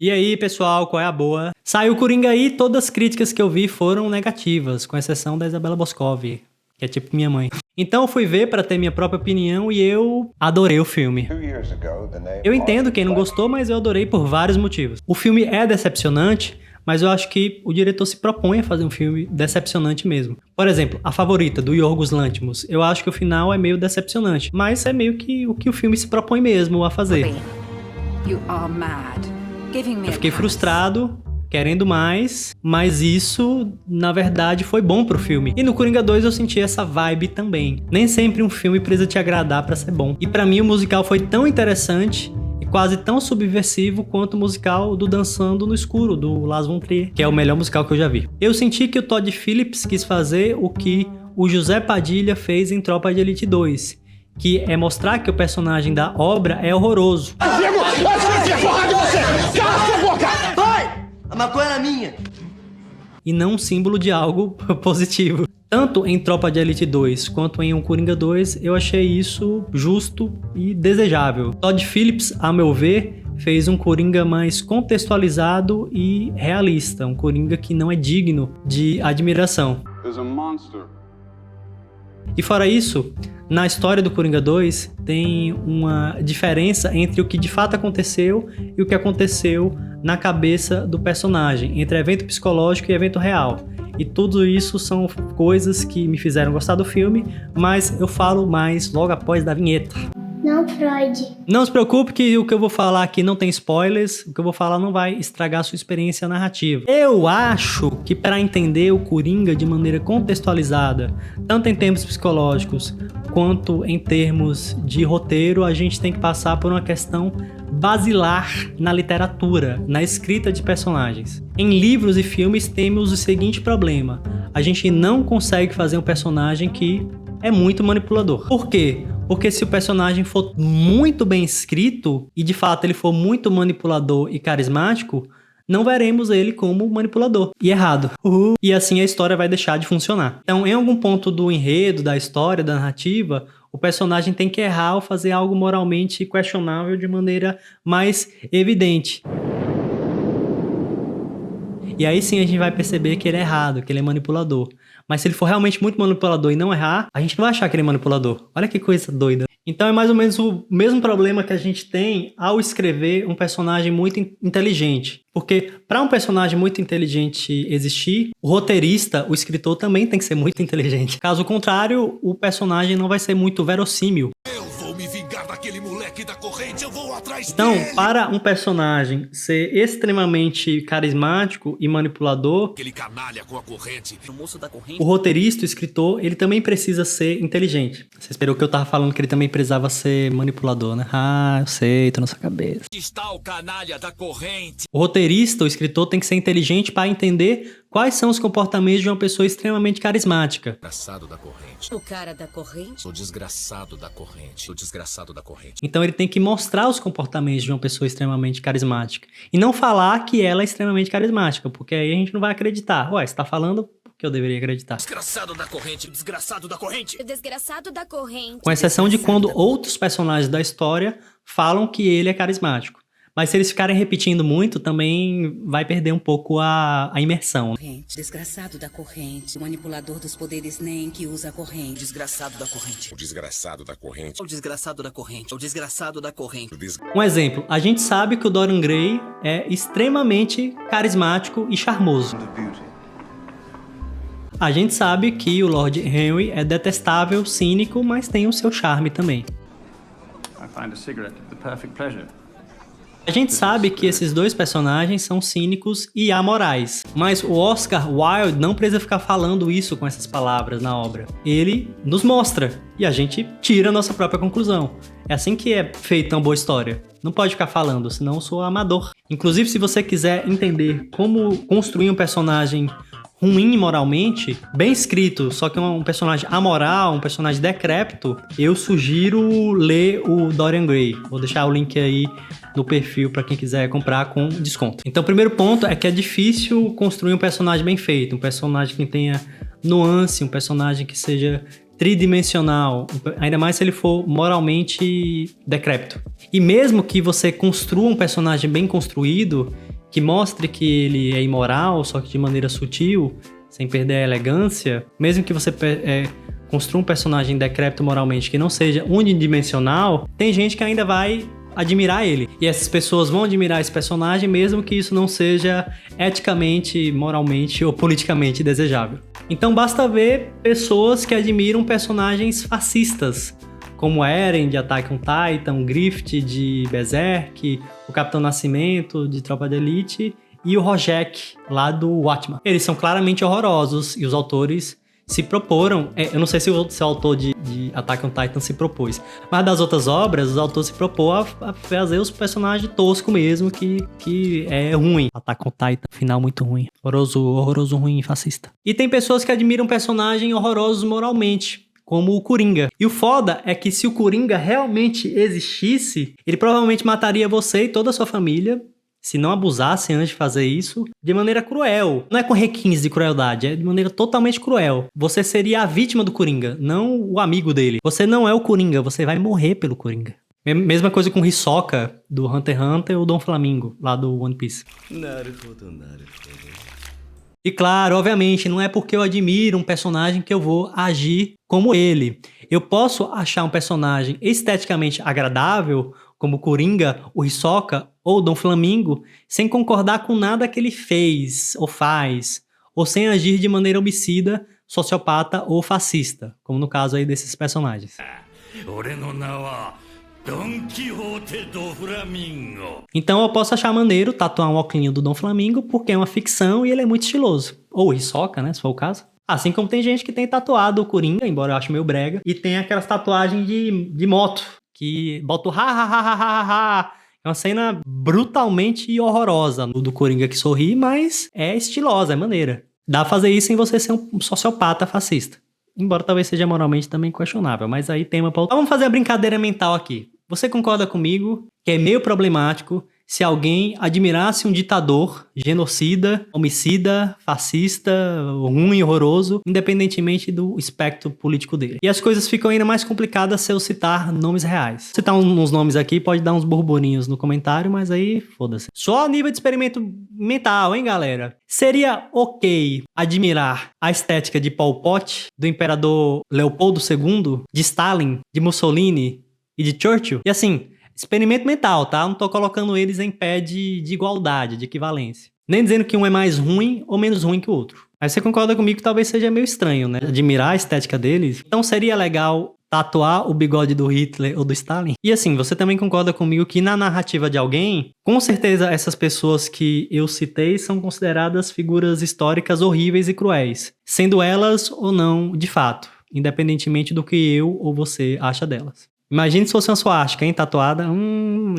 E aí, pessoal, qual é a boa? Saiu o Coringa aí, todas as críticas que eu vi foram negativas, com exceção da Isabela Boscov, que é tipo minha mãe. Então eu fui ver pra ter minha própria opinião e eu adorei o filme. Eu entendo quem não gostou, mas eu adorei por vários motivos. O filme é decepcionante, mas eu acho que o diretor se propõe a fazer um filme decepcionante mesmo. Por exemplo, A Favorita, do Yorgos Lanthimos. Eu acho que o final é meio decepcionante, mas é meio que o filme se propõe mesmo a fazer. You are mad. Eu fiquei frustrado, querendo mais, mas isso, na verdade, foi bom pro filme. E no Coringa 2 eu senti essa vibe também. Nem sempre um filme precisa te agradar pra ser bom. E pra mim o musical foi tão interessante e quase tão subversivo quanto o musical do Dançando no Escuro, do Lars von Trier, que é o melhor musical que eu já vi. Eu senti que o Todd Phillips quis fazer o que o José Padilha fez em Tropa de Elite 2, que é mostrar que o personagem da obra é horroroso. A maconha é minha! E não um símbolo de algo positivo. Tanto em Tropa de Elite 2 quanto em Um Coringa 2, eu achei isso justo e desejável. Todd Phillips, a meu ver, fez um Coringa mais contextualizado e realista. Um Coringa que não é digno de admiração. E fora isso, na história do Coringa 2, tem uma diferença entre o que de fato aconteceu e o que aconteceu na cabeça do personagem, entre evento psicológico e evento real. E tudo isso são coisas que me fizeram gostar do filme, mas eu falo mais logo após da vinheta. Não, Freud. Não se preocupe que o que eu vou falar aqui não tem spoilers, o que eu vou falar não vai estragar a sua experiência narrativa. Eu acho que para entender o Coringa de maneira contextualizada, tanto em termos psicológicos quanto em termos de roteiro, a gente tem que passar por uma questão basilar na literatura, na escrita de personagens. Em livros e filmes temos o seguinte problema: a gente não consegue fazer um personagem que é muito manipulador. Por quê? Porque se o personagem for muito bem escrito e de fato ele for muito manipulador e carismático, não veremos ele como manipulador e errado. E assim a história vai deixar de funcionar. Então, em algum ponto do enredo, da história, da narrativa, o personagem tem que errar ou fazer algo moralmente questionável de maneira mais evidente. E aí sim a gente vai perceber que ele é errado, que ele é manipulador. Mas se ele for realmente muito manipulador e não errar, a gente não vai achar que ele é manipulador. Olha que coisa doida. Então é mais ou menos o mesmo problema que a gente tem ao escrever um personagem muito inteligente. Porque para um personagem muito inteligente existir, o roteirista, o escritor também tem que ser muito inteligente. Caso contrário, o personagem não vai ser muito verossímil. Eu vou me vingar daquele moleque da corrente, eu vou atrás Então, dele. para um personagem ser extremamente carismático e manipulador, Aquele canalha com a corrente. O moço da corrente? o roteirista, o escritor, ele também precisa ser inteligente. Você esperou que eu tava falando que ele também precisava ser manipulador, né? Ah, eu sei, tô na sua cabeça. Está o canalha da corrente. O roteirista, o escritor, tem que ser inteligente para entender quais são os comportamentos de uma pessoa extremamente carismática. Desgraçado da corrente. O cara da corrente? Sou desgraçado da corrente. Sou desgraçado da corrente. Então ele tem que mostrar os comportamentos de uma pessoa extremamente carismática. E não falar que ela é extremamente carismática, porque aí a gente não vai acreditar. Ué, você tá falando que eu deveria acreditar. Desgraçado da corrente. Desgraçado da corrente. Desgraçado da corrente. Com exceção de quando outros personagens da história falam que ele é carismático. Mas se eles ficarem repetindo muito, também vai perder um pouco a imersão. Desgraçado da corrente, o manipulador dos poderes NEM que usa a corrente. Desgraçado da corrente. O desgraçado da corrente. O desgraçado da corrente. O desgraçado da corrente. Um exemplo, a gente sabe que o Dorian Gray é extremamente carismático e charmoso. A gente sabe que o Lord Henry é detestável, cínico, mas tem o seu charme também. A gente sabe que esses dois personagens são cínicos e amorais, mas o Oscar Wilde não precisa ficar falando isso com essas palavras na obra. Ele nos mostra e a gente tira a nossa própria conclusão. É assim que é feita uma boa história. Não pode ficar falando, senão eu sou amador. Inclusive, se você quiser entender como construir um personagem ruim moralmente, bem escrito, só que um personagem amoral, um personagem decrépito, eu sugiro ler o Dorian Gray. Vou deixar o link aí no perfil para quem quiser comprar com desconto. Então, o primeiro ponto é que é difícil construir um personagem bem feito, um personagem que tenha nuance, um personagem que seja tridimensional, ainda mais se ele for moralmente decrépito. E mesmo que você construa um personagem bem construído, que mostre que ele é imoral, só que de maneira sutil, sem perder a elegância, mesmo que você construa um personagem decrépito moralmente que não seja unidimensional, tem gente que ainda vai admirar ele. E essas pessoas vão admirar esse personagem mesmo que isso não seja eticamente, moralmente ou politicamente desejável. Então basta ver pessoas que admiram personagens fascistas, como Eren de Attack on Titan, Griffith de Berserk, o Capitão Nascimento de Tropa de Elite e o Rojek lá do Watchmen. Eles são claramente horrorosos e os autores se proporam, eu não sei se o autor de Attack on Titan se propôs, mas das outras obras, os autores se propôs a fazer os personagens toscos mesmo, que é ruim. Attack on Titan, final muito ruim. Horroroso, ruim, fascista. E tem pessoas que admiram personagens horrorosos moralmente, como o Coringa. E o foda é que se o Coringa realmente existisse, ele provavelmente mataria você e toda a sua família, se não abusasse antes de fazer isso, de maneira cruel. Não é com requintes de crueldade, é de maneira totalmente cruel. Você seria a vítima do Coringa, não o amigo dele. Você não é o Coringa, você vai morrer pelo Coringa. Mesma coisa com o Hisoka, do Hunter x Hunter, ou Dom Flamingo, lá do One Piece. E claro, obviamente, não é porque eu admiro um personagem que eu vou agir como ele. Eu posso achar um personagem esteticamente agradável, como o Coringa, o Hisoka ou o Dom Flamingo, sem concordar com nada que ele fez ou faz, ou sem agir de maneira homicida, sociopata ou fascista, como no caso aí desses personagens. Então eu posso achar maneiro tatuar um óculinho do Dom Flamingo porque é uma ficção e ele é muito estiloso. Ou o Hisoka, né, se for o caso. Assim como tem gente que tem tatuado o Coringa, embora eu ache meio brega, e tem aquelas tatuagens de moto, que bota o ha. É uma cena brutalmente horrorosa do Coringa que sorri, mas é estilosa, é maneira. Dá pra fazer isso sem você ser um sociopata fascista. Embora talvez seja moralmente também questionável, mas aí tema pra... Vamos fazer a brincadeira mental aqui. Você concorda comigo que é meio problemático se alguém admirasse um ditador, genocida, homicida, fascista, ruim, horroroso, independentemente do espectro político dele? E as coisas ficam ainda mais complicadas se eu citar nomes reais. Citar uns nomes aqui pode dar uns burburinhos no comentário, mas aí foda-se. Só a nível de experimento mental, hein, galera? Seria ok admirar a estética de Pol Pot, do imperador Leopoldo II, de Stalin, de Mussolini e de Churchill? E assim... experimento mental, tá? Não tô colocando eles em pé de igualdade, de equivalência. Nem dizendo que um é mais ruim ou menos ruim que o outro. Mas você concorda comigo que talvez seja meio estranho, né? Admirar a estética deles. Então seria legal tatuar o bigode do Hitler ou do Stalin? E assim, você também concorda comigo que na narrativa de alguém, com certeza essas pessoas que eu citei são consideradas figuras históricas horríveis e cruéis. Sendo elas ou não de fato. Independentemente do que eu ou você acha delas. Imagine se fosse uma suástica, hein, tatuada.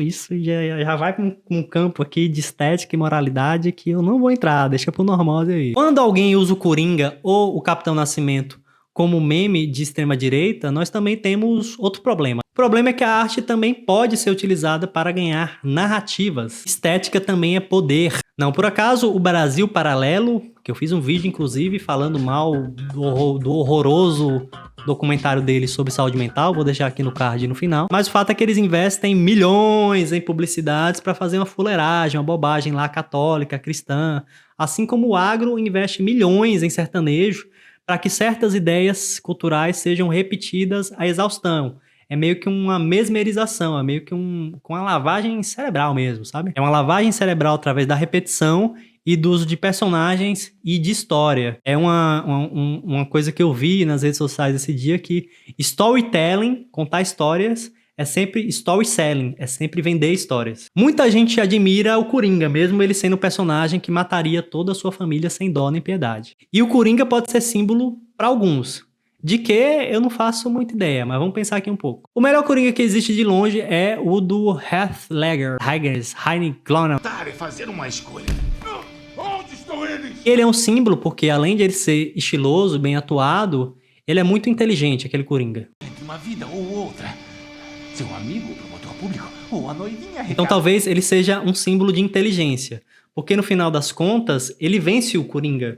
Isso já vai com um campo aqui de estética e moralidade que eu não vou entrar, deixa pro normose aí. Quando alguém usa o Coringa ou o Capitão Nascimento como meme de extrema-direita, nós também temos outro problema. O problema é que a arte também pode ser utilizada para ganhar narrativas. Estética também é poder. Não por acaso, o Brasil Paralelo, que eu fiz um vídeo, inclusive, falando mal do horroroso documentário dele sobre saúde mental, vou deixar aqui no card no final. Mas o fato é que eles investem milhões em publicidades para fazer uma fuleiragem, uma bobagem lá católica, cristã. Assim como o agro investe milhões em sertanejo para que certas ideias culturais sejam repetidas à exaustão. É meio que uma mesmerização, é meio que com uma lavagem cerebral mesmo, sabe? É uma lavagem cerebral através da repetição e do uso de personagens e de história. É uma coisa que eu vi nas redes sociais esse dia, que storytelling, contar histórias, é sempre story selling, é sempre vender histórias. Muita gente admira o Coringa, mesmo ele sendo um personagem que mataria toda a sua família sem dó nem piedade. E o Coringa pode ser símbolo para alguns. De que eu não faço muita ideia, mas vamos pensar aqui um pouco. O melhor Coringa que existe de longe é o do Heath Ledger, Heine Glonam. Fazer uma escolha. Onde estão eles? Ele é um símbolo porque, além de ele ser estiloso, bem atuado, ele é muito inteligente, aquele Coringa. Entre uma vida ou outra. Seu amigo, o promotor público, ou a noivinha... Então talvez ele seja um símbolo de inteligência. Porque no final das contas, ele vence o Coringa.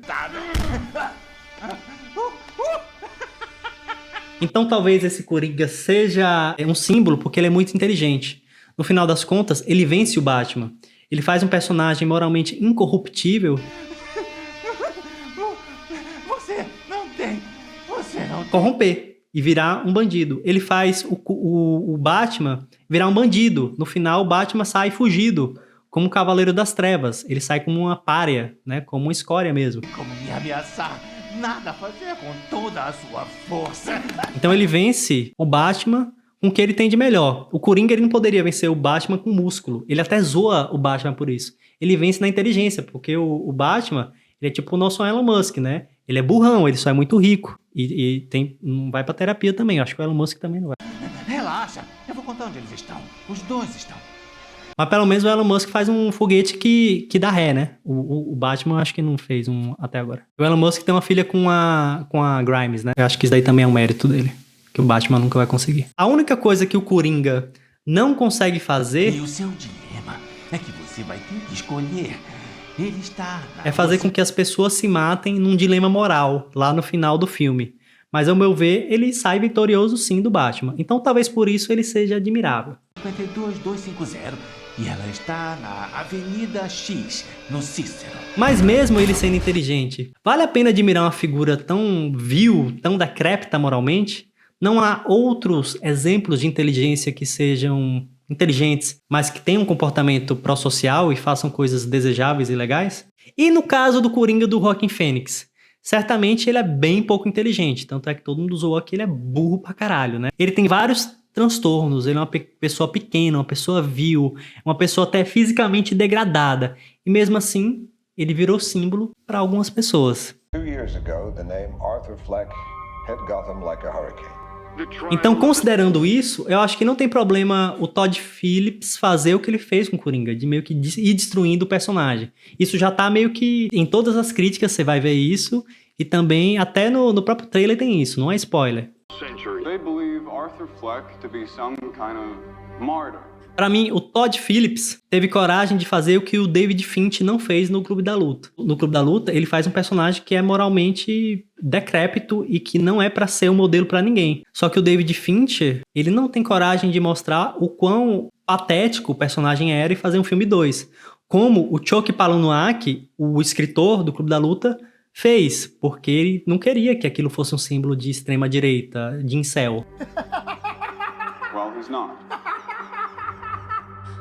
Então talvez esse Coringa seja um símbolo porque ele é muito inteligente. No final das contas, ele vence o Batman. Ele faz um personagem moralmente incorruptível. Você não tem. Corromper e virar um bandido. Ele faz o Batman virar um bandido. No final, o Batman sai fugido, como um Cavaleiro das Trevas. Ele sai como uma pária, né? Como uma escória mesmo. Como me ameaçar? Nada a fazer com toda a sua força. Então ele vence o Batman com o que ele tem de melhor. O Coringa ele não poderia vencer o Batman com músculo. Ele até zoa o Batman por isso. Ele vence na inteligência, porque o Batman ele é tipo o nosso Elon Musk, né? Ele é burrão, ele só é muito rico. E não vai pra terapia também. Eu acho que o Elon Musk também não vai. Relaxa, eu vou contar onde eles estão. Os dois estão. Mas pelo menos o Elon Musk faz um foguete que dá ré, né? O Batman acho que não fez um até agora. O Elon Musk tem uma filha com a Grimes, né? Eu acho que isso daí também é um mérito dele. Que o Batman nunca vai conseguir. A única coisa que o Coringa não consegue fazer... E o seu dilema é que você vai ter que escolher. Ele está... É fazer com que as pessoas se matem num dilema moral, lá no final do filme. Mas, ao meu ver, ele sai vitorioso sim do Batman. Então, talvez por isso ele seja admirável. 52250 e ela está na Avenida X, no Cícero. Mas mesmo ele sendo inteligente, vale a pena admirar uma figura tão vil, tão decrépita moralmente? Não há outros exemplos de inteligência que sejam inteligentes, mas que tenham um comportamento pró-social e façam coisas desejáveis e legais? E no caso do Coringa do Joaquin Phoenix? Certamente ele é bem pouco inteligente, tanto é que todo mundo zoou que ele é burro pra caralho, né? Ele tem vários transtornos, ele é uma pessoa pequena, uma pessoa vil, uma pessoa até fisicamente degradada. E mesmo assim, ele virou símbolo para algumas pessoas. 2 years ago, the name Arthur Fleck hit Gotham like a hurricane. Então, considerando isso, eu acho que não tem problema o Todd Phillips fazer o que ele fez com o Coringa, de meio que ir destruindo o personagem. Isso já tá meio que em todas as críticas, você vai ver isso, e também até no próprio trailer tem isso, não é spoiler. They believe Arthur Fleck to be some kind of martyr. Pra mim, o Todd Phillips teve coragem de fazer o que o David Fincher não fez no Clube da Luta. No Clube da Luta, ele faz um personagem que é moralmente decrépito e que não é pra ser um modelo pra ninguém. Só que o David Fincher, ele não tem coragem de mostrar o quão patético o personagem era e fazer um filme 2. Como o Chuck Palahniuk, o escritor do Clube da Luta, fez, porque ele não queria que aquilo fosse um símbolo de extrema-direita, de incel. Well, he's not.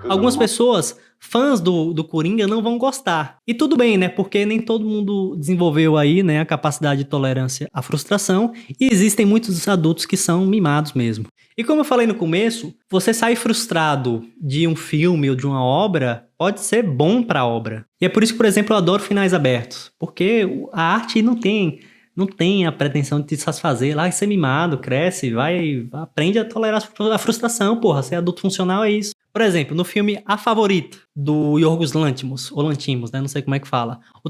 Algumas pessoas, fãs do Coringa, não vão gostar. E tudo bem, né? Porque nem todo mundo desenvolveu aí, né, a capacidade de tolerância à frustração. E existem muitos adultos que são mimados mesmo. E como eu falei no começo, você sair frustrado de um filme ou de uma obra pode ser bom para a obra. E é por isso que, por exemplo, eu adoro finais abertos. Porque a arte não tem a pretensão de te satisfazer. Lá, ser mimado, cresce, aprende a tolerar a frustração, porra. Ser adulto funcional é isso. Por exemplo, no filme A Favorita, do Yorgos Lanthimos, ou Lanthimos, né? Não sei como é que fala. O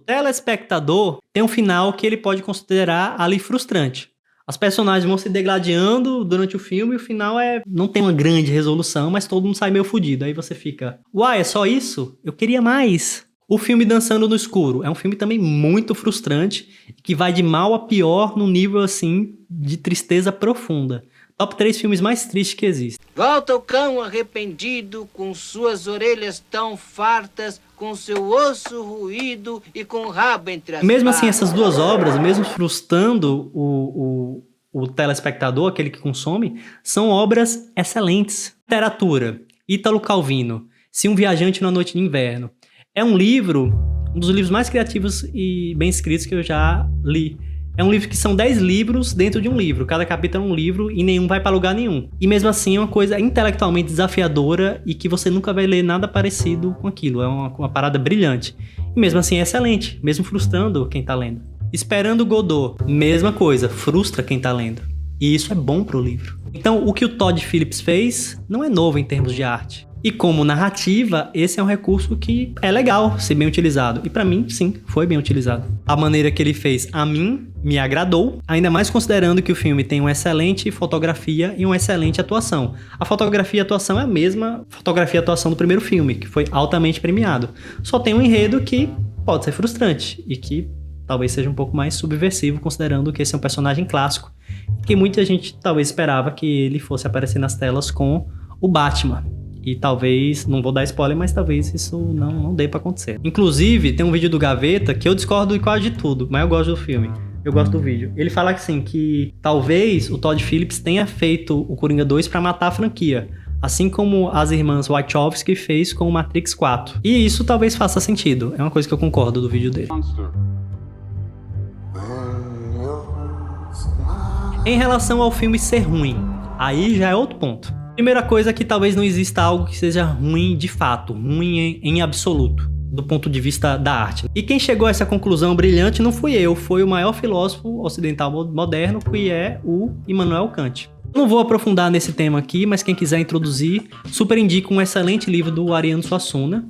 telespectador tem um final que ele pode considerar ali frustrante. As personagens vão se degladiando durante o filme e o final não tem uma grande resolução, mas todo mundo sai meio fudido. Aí você fica, uai, é só isso? Eu queria mais. O filme Dançando no Escuro é um filme também muito frustrante, que vai de mal a pior num nível, assim, de tristeza profunda. Top 3 filmes mais tristes que existem. Volta o cão arrependido, com suas orelhas tão fartas, com seu osso ruído e com o rabo entre as Mesmo assim, essas duas obras, mesmo frustrando o telespectador, aquele que consome, são obras excelentes. Literatura, Ítalo Calvino, Se um Viajante na Noite de Inverno. É um livro, um dos livros mais criativos e bem escritos que eu já li. É um livro que são 10 livros dentro de um livro. Cada capítulo é um livro e nenhum vai para lugar nenhum. E mesmo assim é uma coisa intelectualmente desafiadora e que você nunca vai ler nada parecido com aquilo. É uma parada brilhante. E mesmo assim é excelente, mesmo frustrando quem tá lendo. Esperando Godot, mesma coisa, frustra quem tá lendo. E isso é bom pro livro. Então o que o Todd Phillips fez não é novo em termos de arte. E como narrativa, esse é um recurso que é legal ser bem utilizado. E pra mim, sim, foi bem utilizado. A maneira que ele fez, a mim, me agradou. Ainda mais considerando que o filme tem uma excelente fotografia e uma excelente atuação. A fotografia e a atuação é a mesma fotografia e atuação do primeiro filme, que foi altamente premiado. Só tem um enredo que pode ser frustrante e que talvez seja um pouco mais subversivo, considerando que esse é um personagem clássico. Que muita gente talvez esperava que ele fosse aparecer nas telas com o Batman. E talvez, não vou dar spoiler, mas talvez isso não dê pra acontecer. Inclusive, tem um vídeo do Gaveta que eu discordo de quase de tudo, mas eu gosto do filme. Eu gosto do vídeo. Ele fala que, assim, que talvez o Todd Phillips tenha feito o Coringa 2 pra matar a franquia. Assim como as irmãs Wachowski fez com o Matrix 4. E isso talvez faça sentido. É uma coisa que eu concordo do vídeo dele. Monster. Em relação ao filme ser ruim, aí já é outro ponto. Primeira coisa é que talvez não exista algo que seja ruim de fato, ruim em absoluto, do ponto de vista da arte. E quem chegou a essa conclusão brilhante não fui eu, foi o maior filósofo ocidental moderno, que é o Immanuel Kant. Não vou aprofundar nesse tema aqui, mas quem quiser introduzir, super indico um excelente livro do Ariano Suassuna,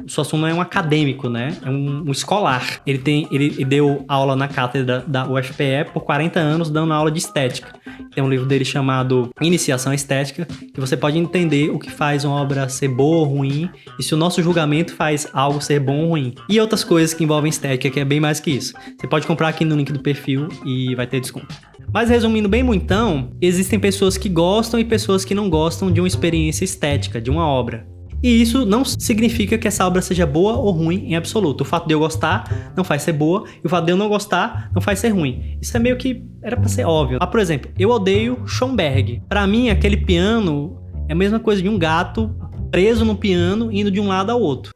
o Suassuna é um acadêmico, né? É um escolar. Ele deu aula na cátedra da UFPE por 40 anos, dando aula de estética. Tem um livro dele chamado Iniciação à Estética, que você pode entender o que faz uma obra ser boa ou ruim, e se o nosso julgamento faz algo ser bom ou ruim. E outras coisas que envolvem estética, que é bem mais que isso. Você pode comprar aqui no link do perfil e vai ter desconto. Mas resumindo bem muito, então, existem pessoas que gostam e pessoas que não gostam de uma experiência estética, de uma obra. E isso não significa que essa obra seja boa ou ruim em absoluto. O fato de eu gostar não faz ser boa, e o fato de eu não gostar não faz ser ruim. Isso é meio que era pra ser óbvio. Por exemplo, eu odeio Schoenberg. Pra mim, aquele piano é a mesma coisa de um gato preso no piano indo de um lado ao outro.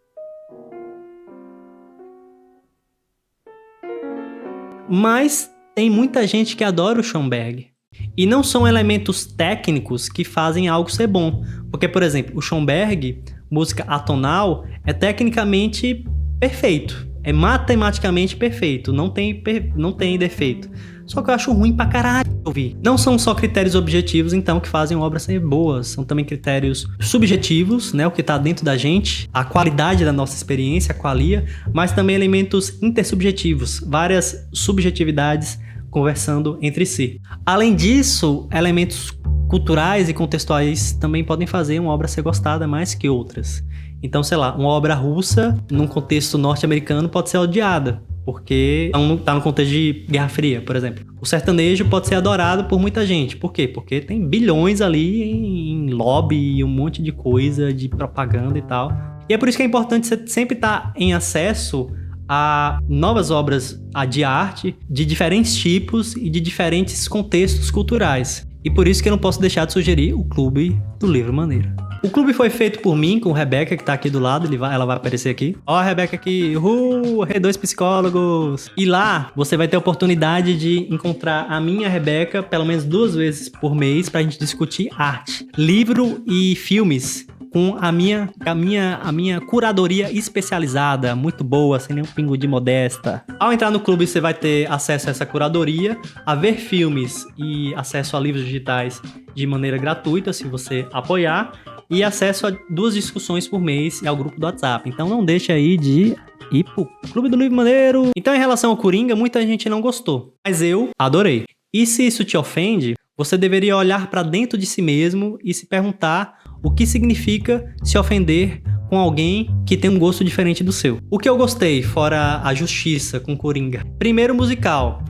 Mas tem muita gente que adora o Schoenberg. E não são elementos técnicos que fazem algo ser bom. Porque, por exemplo, o Schoenberg, música atonal, é tecnicamente perfeito. É matematicamente perfeito. Não tem defeito. Só que eu acho ruim pra caralho ouvir. Não são só critérios objetivos, então, que fazem obras ser boas. São também critérios subjetivos, né? O que tá dentro da gente, a qualidade da nossa experiência, a qualia, mas também elementos intersubjetivos, várias subjetividades conversando entre si. Além disso, elementos culturais e contextuais também podem fazer uma obra ser gostada mais que outras. Então, sei lá, uma obra russa, num contexto norte-americano, pode ser odiada, porque tá no contexto de Guerra Fria, por exemplo. O sertanejo pode ser adorado por muita gente. Por quê? Porque tem bilhões ali em lobby e um monte de coisa, de propaganda e tal. E é por isso que é importante você sempre estar em acesso a novas obras de arte de diferentes tipos e de diferentes contextos culturais. E por isso que eu não posso deixar de sugerir o Clube do Livro Maneiro. O clube foi feito por mim, com a Rebeca, que tá aqui do lado, ela vai aparecer aqui. Ó a Rebeca aqui, R2 Psicólogos. E lá, você vai ter a oportunidade de encontrar a minha Rebeca pelo menos 2 vezes por mês pra gente discutir arte, livro e filmes, com a minha curadoria especializada, muito boa, sem nenhum pingo de modesta. Ao entrar no clube, você vai ter acesso a essa curadoria, a ver filmes e acesso a livros digitais de maneira gratuita, se você apoiar, e acesso a 2 discussões por mês e ao grupo do WhatsApp. Então não deixe aí de ir pro Clube do Livro Maneiro. Então, em relação ao Coringa, muita gente não gostou, mas eu adorei. E se isso te ofende, você deveria olhar pra dentro de si mesmo e se perguntar o que significa se ofender com alguém que tem um gosto diferente do seu. O que eu gostei, fora a justiça com Coringa? Primeiro, musical.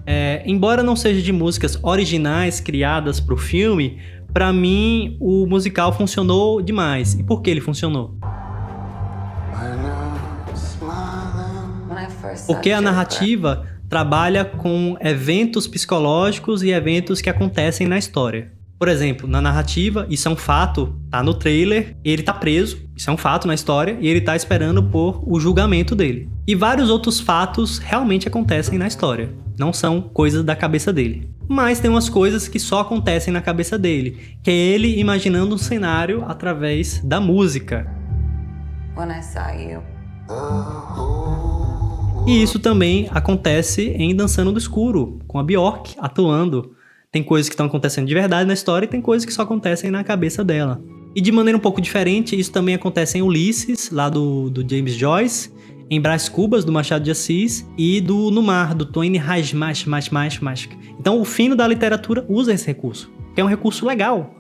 Embora não seja de músicas originais criadas pro filme, pra mim o musical funcionou demais. E por que ele funcionou? Porque a narrativa trabalha com eventos psicológicos e eventos que acontecem na história. Por exemplo, na narrativa, isso é um fato, tá no trailer, ele tá preso, isso é um fato na história, e ele tá esperando por o julgamento dele. E vários outros fatos realmente acontecem na história, não são coisas da cabeça dele. Mas tem umas coisas que só acontecem na cabeça dele, que é ele imaginando um cenário através da música. When I saw you. E isso também acontece em Dançando no Escuro, com a Bjork atuando. Tem coisas que estão acontecendo de verdade na história e tem coisas que só acontecem na cabeça dela. E de maneira um pouco diferente, isso também acontece em Ulisses, lá do James Joyce, em Brás Cubas, do Machado de Assis, e No Mar, do Twain Hajmash. Então o fino da literatura usa esse recurso, que é um recurso legal.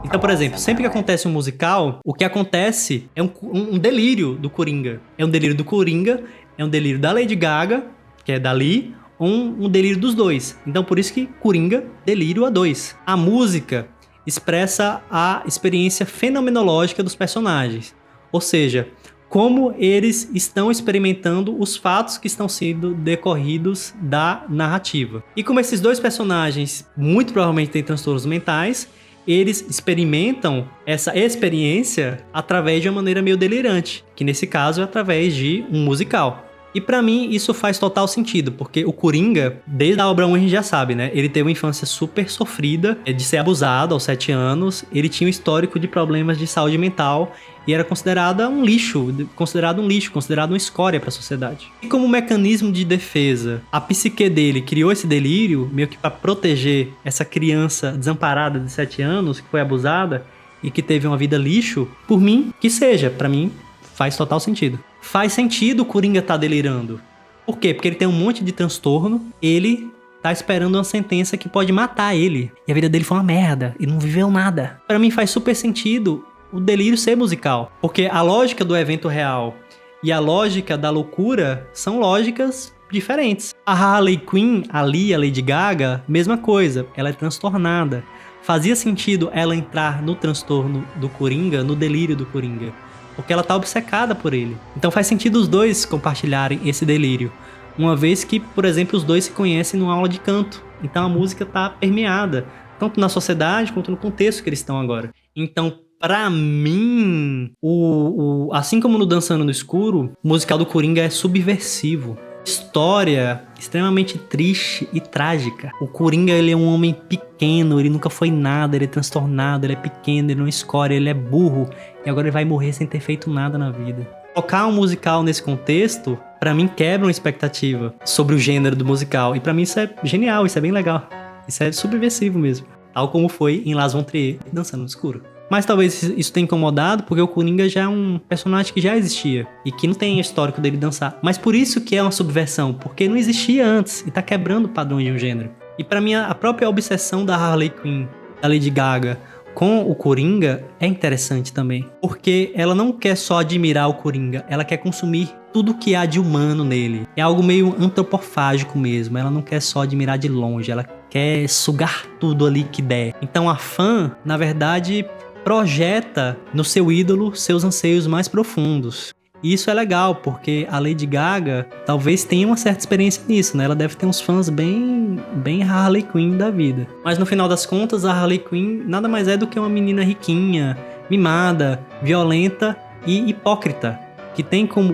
Então, por exemplo, sempre que acontece um musical, o que acontece é um delírio do Coringa. É um delírio do Coringa, é um delírio da Lady Gaga, que é Dali, um delírio dos dois. Então por isso que Coringa, delírio a dois. A música expressa a experiência fenomenológica dos personagens. Ou seja, como eles estão experimentando os fatos que estão sendo decorridos da narrativa. E como esses dois personagens muito provavelmente têm transtornos mentais, eles experimentam essa experiência através de uma maneira meio delirante, que nesse caso é através de um musical. E pra mim isso faz total sentido, porque o Coringa, desde a obra 1 a gente já sabe, né? Ele teve uma infância super sofrida, de ser abusado aos 7 anos, ele tinha um histórico de problemas de saúde mental e era considerado um lixo, considerado uma escória pra sociedade. E como mecanismo de defesa, a psique dele criou esse delírio, meio que pra proteger essa criança desamparada de 7 anos, que foi abusada e que teve uma vida lixo, por mim, que seja, pra mim, faz total sentido. Faz sentido o Coringa tá delirando. Por quê? Porque ele tem um monte de transtorno, ele tá esperando uma sentença que pode matar ele. E a vida dele foi uma merda, ele não viveu nada. Pra mim faz super sentido o delírio ser musical. Porque a lógica do evento real e a lógica da loucura são lógicas diferentes. A Harley Quinn, a Lady Gaga, mesma coisa, ela é transtornada. Fazia sentido ela entrar no transtorno do Coringa, no delírio do Coringa. Porque ela tá obcecada por ele. Então faz sentido os dois compartilharem esse delírio. Uma vez que, por exemplo, os dois se conhecem numa aula de canto. Então a música tá permeada, tanto na sociedade quanto no contexto que eles estão agora. Então, pra mim, assim como no Dançando no Escuro, o musical do Coringa é subversivo. História extremamente triste e trágica. O Coringa, ele é um homem pequeno, ele nunca foi nada, ele é transtornado, ele é pequeno, ele não escolhe, ele é burro e agora ele vai morrer sem ter feito nada na vida. Tocar um musical nesse contexto, pra mim, quebra uma expectativa sobre o gênero do musical e pra mim isso é genial, isso é bem legal, isso é subversivo mesmo, tal como foi em Lars von Trier, Dançando no Escuro. Mas talvez isso tenha incomodado porque o Coringa já é um personagem que já existia e que não tem histórico dele dançar. Mas por isso que é uma subversão, porque não existia antes e tá quebrando padrões de um gênero. E pra mim a própria obsessão da Harley Quinn, da Lady Gaga, com o Coringa é interessante também. Porque ela não quer só admirar o Coringa, ela quer consumir tudo que há de humano nele. É algo meio antropofágico mesmo, ela não quer só admirar de longe, ela quer sugar tudo ali que der. Então a fã, na verdade, projeta no seu ídolo seus anseios mais profundos. E isso é legal, porque a Lady Gaga talvez tenha uma certa experiência nisso, né? Ela deve ter uns fãs bem Harley Quinn da vida. Mas no final das contas, a Harley Quinn nada mais é do que uma menina riquinha, mimada, violenta e hipócrita, que tem como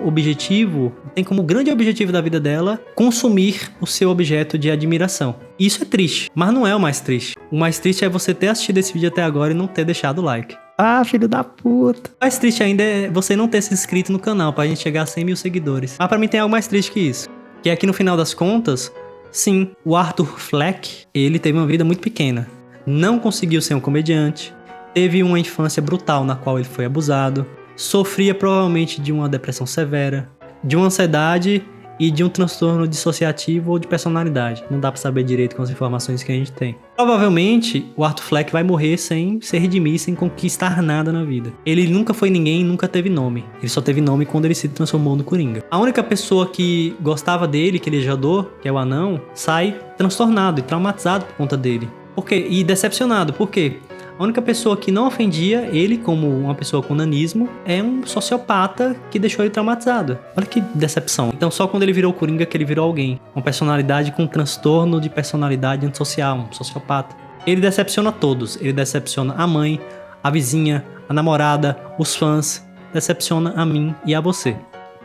grande objetivo da vida dela, consumir o seu objeto de admiração. Isso é triste, mas não é o mais triste. O mais triste é você ter assistido esse vídeo até agora e não ter deixado o like. Ah, filho da puta. O mais triste ainda é você não ter se inscrito no canal pra gente chegar a 100 mil seguidores. Mas pra mim tem algo mais triste que isso. Que é que no final das contas, sim, o Arthur Fleck, ele teve uma vida muito pequena. Não conseguiu ser um comediante. Teve uma infância brutal na qual ele foi abusado. Sofria provavelmente de uma depressão severa, de uma ansiedade e de um transtorno dissociativo ou de personalidade. Não dá pra saber direito com as informações que a gente tem. Provavelmente, o Arthur Fleck vai morrer sem se redimir, sem conquistar nada na vida. Ele nunca foi ninguém, nunca teve nome. Ele só teve nome quando ele se transformou no Coringa. A única pessoa que gostava dele, que ele ajudou, que é o Anão, sai transtornado e traumatizado por conta dele. Por quê? E decepcionado. Por quê? A única pessoa que não ofendia ele como uma pessoa com nanismo é um sociopata que deixou ele traumatizado. Olha que decepção. Então só quando ele virou Coringa que ele virou alguém. Uma personalidade com transtorno de personalidade antissocial, um sociopata. Ele decepciona todos. Ele decepciona a mãe, a vizinha, a namorada, os fãs. Decepciona a mim e a você.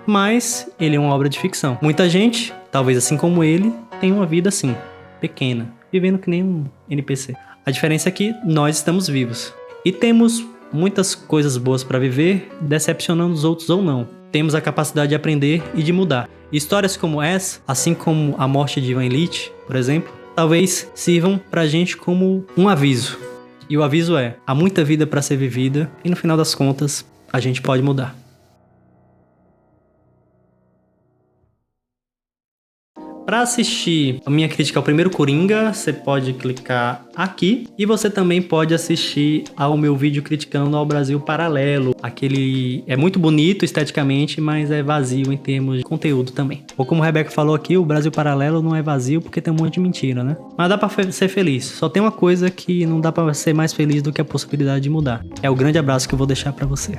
Mas ele é uma obra de ficção. Muita gente, talvez assim como ele, tem uma vida assim, pequena, vivendo que nem um NPC. A diferença é que nós estamos vivos. E temos muitas coisas boas para viver, decepcionando os outros ou não. Temos a capacidade de aprender e de mudar. E histórias como essa, assim como a morte de Ivan Ilitch, por exemplo, talvez sirvam pra gente como um aviso. E o aviso é, há muita vida para ser vivida e no final das contas, a gente pode mudar. Para assistir a minha crítica ao primeiro Coringa, você pode clicar aqui e você também pode assistir ao meu vídeo criticando ao Brasil Paralelo. Aquele é muito bonito esteticamente, mas é vazio em termos de conteúdo também. Ou como a Rebeca falou aqui, o Brasil Paralelo não é vazio porque tem um monte de mentira, né? Mas dá pra ser feliz. Só tem uma coisa que não dá pra ser mais feliz do que a possibilidade de mudar. É o grande abraço que eu vou deixar pra você.